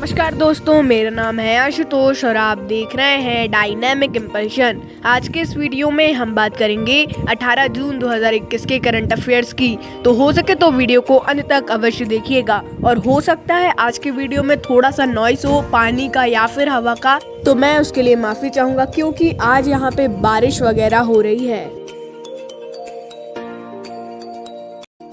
नमस्कार दोस्तों, मेरा नाम है आशुतोष और आप देख रहे हैं डायनामिक इम्पल्शन। आज के इस वीडियो में हम बात करेंगे 18 जून 2021 के करंट अफेयर्स की। तो हो सके तो वीडियो को अंत तक अवश्य देखिएगा। और हो सकता है आज के वीडियो में थोड़ा सा नॉइस हो, पानी का या फिर हवा का, तो मैं उसके लिए माफी चाहूँगा क्योंकि आज यहाँ पे बारिश वगैरह हो रही है।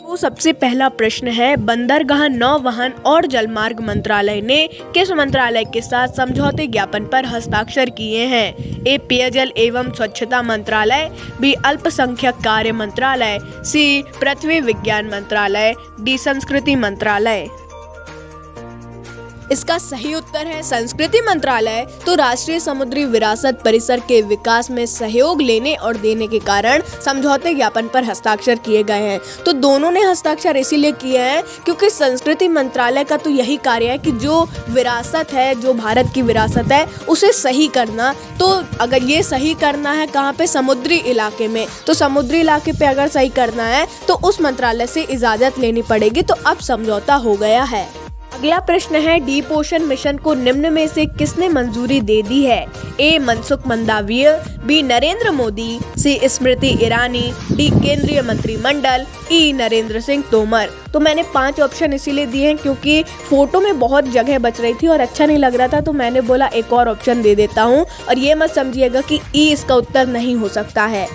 तो सबसे पहला प्रश्न है, बंदरगाह, नौवहन और जलमार्ग मंत्रालय ने किस मंत्रालय के साथ समझौते ज्ञापन पर हस्ताक्षर किए हैं? ए, पेयजल एवं स्वच्छता मंत्रालय, बी, अल्पसंख्यक कार्य मंत्रालय, सी, पृथ्वी विज्ञान मंत्रालय, डी, संस्कृति मंत्रालय। इसका सही उत्तर है संस्कृति मंत्रालय। तो राष्ट्रीय समुद्री विरासत परिसर के विकास में सहयोग लेने और देने के कारण समझौते ज्ञापन पर हस्ताक्षर किए गए हैं। तो दोनों ने हस्ताक्षर इसीलिए किए हैं क्योंकि संस्कृति मंत्रालय का तो यही कार्य है कि जो विरासत है, जो भारत की विरासत है, उसे सही करना। तो अगर ये सही करना है कहाँ पे, समुद्री इलाके में, तो समुद्री इलाके पे अगर सही करना है तो उस मंत्रालय से इजाजत लेनी पड़ेगी। तो अब समझौता हो गया है। अगला प्रश्न है, डीप ओशन मिशन को निम्न में से किसने मंजूरी दे दी है? ए, मनसुख मंडाविया, बी, नरेंद्र मोदी, सी, स्मृति ईरानी, डी, केंद्रीय मंत्रिमंडल, ई, नरेंद्र सिंह तोमर। तो मैंने 5 ऑप्शन इसीलिए दिए हैं क्योंकि फोटो में बहुत जगह बच रही थी और अच्छा नहीं लग रहा था, तो मैंने बोला एक और ऑप्शन दे देता हूँ। और ये मत समझिएगा कि ई इसका उत्तर नहीं हो सकता है।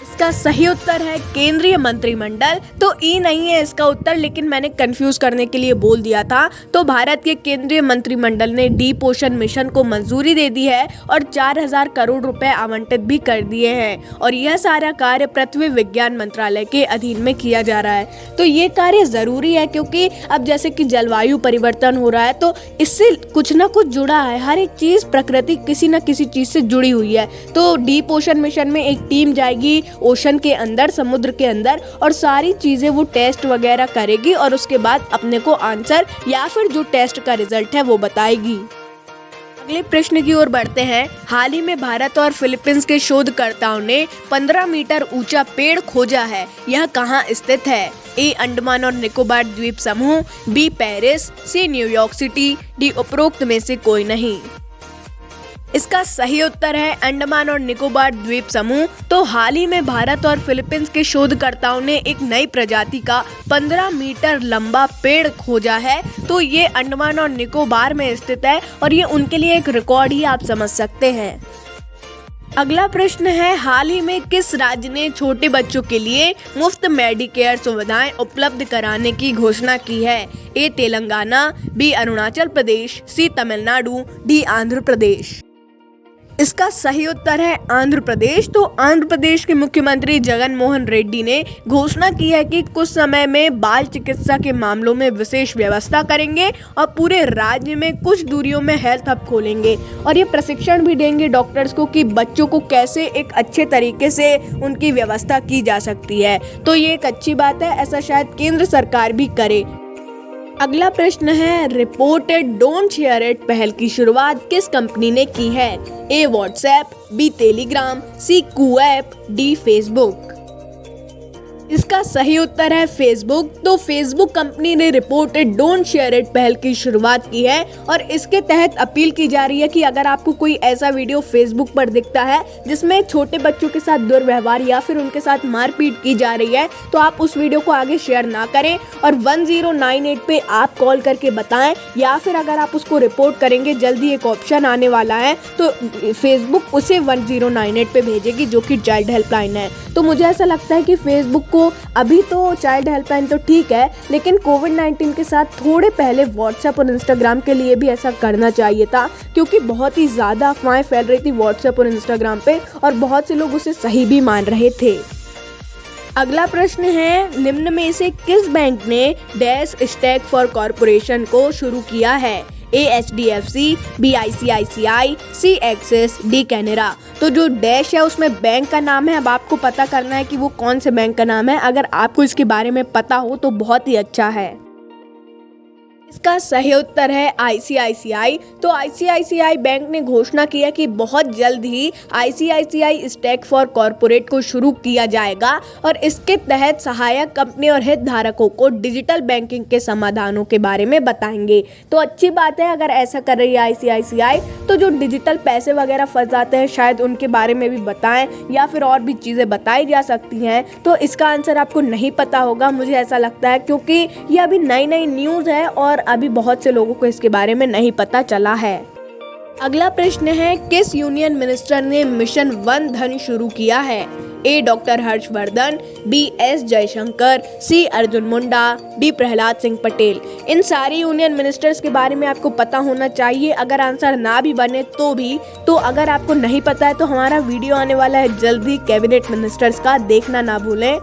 इसका सही उत्तर है केंद्रीय मंत्रिमंडल। तो ई नहीं है इसका उत्तर, लेकिन मैंने कंफ्यूज करने के लिए बोल दिया था। तो भारत के केंद्रीय मंत्रिमंडल ने डीप ओशन मिशन को मंजूरी दे दी है और 4000 करोड़ रुपए आवंटित भी कर दिए हैं। और यह सारा कार्य पृथ्वी विज्ञान मंत्रालय के अधीन में किया जा रहा है। तो ये कार्य जरूरी है क्योंकि अब जैसे कि जलवायु परिवर्तन हो रहा है, तो इससे कुछ ना कुछ जुड़ा है। हर एक चीज, प्रकृति किसी न किसी चीज से जुड़ी हुई है। तो डीप ओशन मिशन में एक टीम जाएगी ओशन के अंदर, समुद्र के अंदर, और सारी चीजें वो टेस्ट वगैरह करेगी और उसके बाद अपने को आंसर या फिर जो टेस्ट का रिजल्ट है वो बताएगी। अगले प्रश्न की ओर बढ़ते हैं। हाल ही में भारत और फिलीपींस के शोधकर्ताओं ने 15 मीटर ऊंचा पेड़ खोजा है। यह कहाँ स्थित है? ए, अंडमान और निकोबार द्वीप समूह, बी, पेरिस, सी, न्यूयॉर्क सिटी, डी, उपरोक्त में से कोई नहीं। इसका सही उत्तर है अंडमान और निकोबार द्वीप समूह। तो हाल ही में भारत और फिलीपींस के शोधकर्ताओं ने एक नई प्रजाति का 15 मीटर लंबा पेड़ खोजा है। तो ये अंडमान और निकोबार में स्थित है और ये उनके लिए एक रिकॉर्ड ही आप समझ सकते हैं। अगला प्रश्न है, हाल ही में किस राज्य ने छोटे बच्चों के लिए मुफ्त मेडिकेयर सुविधाएं उपलब्ध कराने की घोषणा की है? ए, तेलंगाना, बी, अरुणाचल प्रदेश, सी, तमिलनाडु, डी, आंध्र प्रदेश। इसका सही उत्तर है आंध्र प्रदेश। तो आंध्र प्रदेश के मुख्यमंत्री जगन मोहन रेड्डी ने घोषणा की है कि कुछ समय में बाल चिकित्सा के मामलों में विशेष व्यवस्था करेंगे और पूरे राज्य में कुछ दूरियों में हेल्थ हब खोलेंगे और ये प्रशिक्षण भी देंगे डॉक्टर्स को कि बच्चों को कैसे एक अच्छे तरीके से उनकी व्यवस्था की जा सकती है। तो ये एक अच्छी बात है, ऐसा शायद केंद्र सरकार भी करे। अगला प्रश्न है, रिपोर्टेड डोंट शेयर इट पहल की शुरुआत किस कंपनी ने की है? ए, व्हाट्सएप, बी, टेलीग्राम, सी, कूऐप, डी, फेसबुक। इसका सही उत्तर है फेसबुक। तो फेसबुक कंपनी ने रिपोर्टेड डोंट शेयर इट पहल की शुरुआत की है और इसके तहत अपील की जा रही है कि अगर आपको कोई ऐसा वीडियो फेसबुक पर दिखता है जिसमें छोटे बच्चों के साथ दुर्व्यवहार या फिर उनके साथ मारपीट की जा रही है, तो आप उस वीडियो को आगे शेयर ना करें और 1098 पे आप कॉल करके बताएं, या फिर अगर आप उसको रिपोर्ट करेंगे, जल्दी एक ऑप्शन आने वाला है तो फेसबुक उसे 1098 पे भेजेगी जो कि चाइल्ड हेल्पलाइन है। तो मुझे ऐसा लगता है कि फेसबुक को अभी तो चाइल्ड हेल्पलाइन तो ठीक है, लेकिन कोविड-19 के साथ थोड़े पहले व्हाट्सएप और इंस्टाग्राम के लिए भी ऐसा करना चाहिए था क्योंकि बहुत ही ज्यादा अफवाहें फैल रही थी व्हाट्सएप और इंस्टाग्राम पे और बहुत से लोग उसे सही भी मान रहे थे। अगला प्रश्न है, निम्न में से किस बैंक ने डैश स्टैक फॉर कॉर्पोरेशन को शुरू किया है? ए, HDFC, बी, ICICI, सी, एक्सिस, डी, कैनरा। तो जो डैश है उसमें बैंक का नाम है। अब आपको पता करना है कि वो कौन से बैंक का नाम है। अगर आपको इसके बारे में पता हो तो बहुत ही अच्छा है। इसका सही उत्तर है आईसीआईसीआई। तो आईसीआईसीआई बैंक ने घोषणा की है कि बहुत जल्द ही आईसीआईसीआई स्टैक फॉर कॉरपोरेट को शुरू किया जाएगा और इसके तहत सहायक कंपनी और हितधारकों को डिजिटल बैंकिंग के समाधानों के बारे में बताएंगे। तो अच्छी बात है अगर ऐसा कर रही है आईसीआईसीआई, तो जो डिजिटल पैसे वगैरह फंस जाते हैं शायद उनके बारे में भी बताएं या फिर और भी चीज़ें बताई जा सकती हैं। तो इसका आंसर आपको नहीं पता होगा, मुझे ऐसा लगता है, क्योंकि ये अभी नई नई न्यूज़ है और अभी बहुत से लोगों को इसके बारे में नहीं पता चला है। अगला प्रश्न है, किस यूनियन मिनिस्टर ने मिशन वन धन शुरू किया है? A doctor Harshvardhan, B S Jaishankar, C Arjun Munda, D Prahlad Singh Patel. इन सारी यूनियन मिनिस्टर्स के बारे में आपको पता होना चाहिए, अगर आंसर ना भी बने तो भी। तो अगर आपको नहीं पता है तो हमारा वीडियो आने वाला है जल्दी कैबिनेट मिनिस्टर्स का, देखना ना भूलें।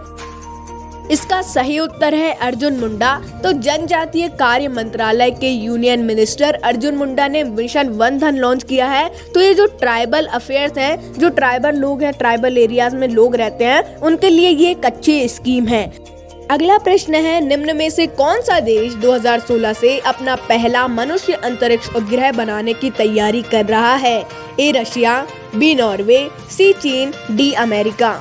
इसका सही उत्तर है अर्जुन मुंडा। तो जनजातीय कार्य मंत्रालय के यूनियन मिनिस्टर अर्जुन मुंडा ने मिशन वन धन लॉन्च किया है। तो ये जो ट्राइबल अफेयर्स हैं, जो ट्राइबल लोग हैं, ट्राइबल एरियाज में लोग रहते हैं, उनके लिए ये एक अच्छी स्कीम है। अगला प्रश्न है, निम्न में से कौन सा देश 2016 से अपना पहला मनुष्य अंतरिक्ष उपग्रह बनाने की तैयारी कर रहा है? ए रशिया, बी नॉर्वे, सी चीन, डी अमेरिका।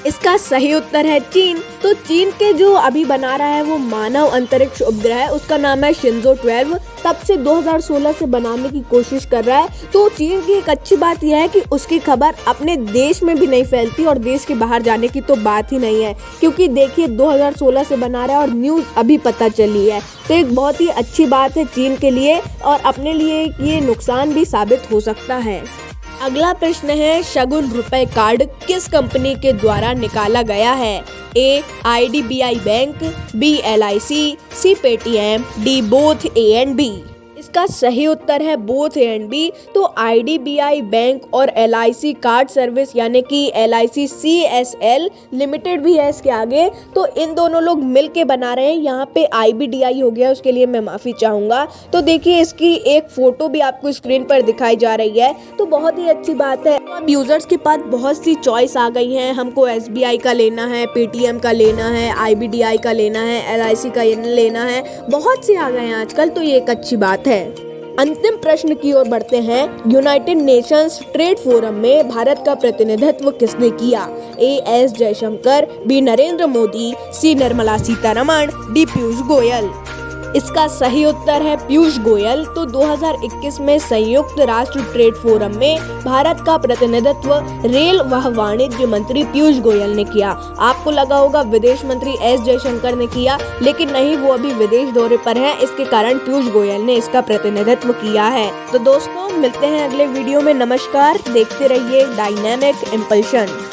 इसका सही उत्तर है चीन। तो चीन के जो अभी बना रहा है वो मानव अंतरिक्ष उपग्रह है, उसका नाम है शिंजो 12। तब से 2016 से बनाने की कोशिश कर रहा है। तो चीन की एक अच्छी बात यह है कि उसकी खबर अपने देश में भी नहीं फैलती और देश के बाहर जाने की तो बात ही नहीं है, क्योंकि देखिए 2016 से बना रहा है और न्यूज़ अभी पता चली है। तो एक बहुत ही अच्छी बात है चीन के लिए और अपने लिए ये नुकसान भी साबित हो सकता है। अगला प्रश्न है, शगुन रुपए कार्ड किस कंपनी के द्वारा निकाला गया है? A IDBI bank, B LIC, C Paytm, D both A and B. इसका सही उत्तर है बोथ ए एंड बी। तो आईडीबीआई बैंक और एलआईसी कार्ड सर्विस यानी कि एलआईसी सीएसएल लिमिटेड भी है इसके आगे, तो इन दोनों लोग मिलके बना रहे हैं। यहाँ पे आईबीडीआई हो गया, उसके लिए मैं माफ़ी चाहूँगा। तो देखिए इसकी एक फ़ोटो भी आपको स्क्रीन पर दिखाई जा रही है, तो बहुत ही अच्छी बात है। अब यूज़र्स के पास बहुत सी चॉइस आ गई हैं, हमको एसबीआई का लेना है, पेटीएम का लेना है, आईबीडीआई का लेना है, एलआईसी का लेना है, बहुत से आ गए हैं आजकल, तो ये एक अच्छी बात है। अंतिम प्रश्न की ओर बढ़ते हैं। यूनाइटेड नेशंस ट्रेड फोरम में भारत का प्रतिनिधित्व किसने किया? A S Jaishankar, B Narendra Modi, C Nirmala Sitharaman, D Piyush Goyal. इसका सही उत्तर है पीयूष गोयल। तो 2021 में संयुक्त राष्ट्र ट्रेड फोरम में भारत का प्रतिनिधित्व रेल व वाणिज्य मंत्री पीयूष गोयल ने किया। आपको लगा होगा विदेश मंत्री एस जयशंकर ने किया, लेकिन नहीं, वो अभी विदेश दौरे पर हैं, इसके कारण पीयूष गोयल ने इसका प्रतिनिधित्व किया है। तो दोस्तों मिलते हैं अगले वीडियो में। नमस्कार, देखते रहिए डायनेमिक इम्पल्शन।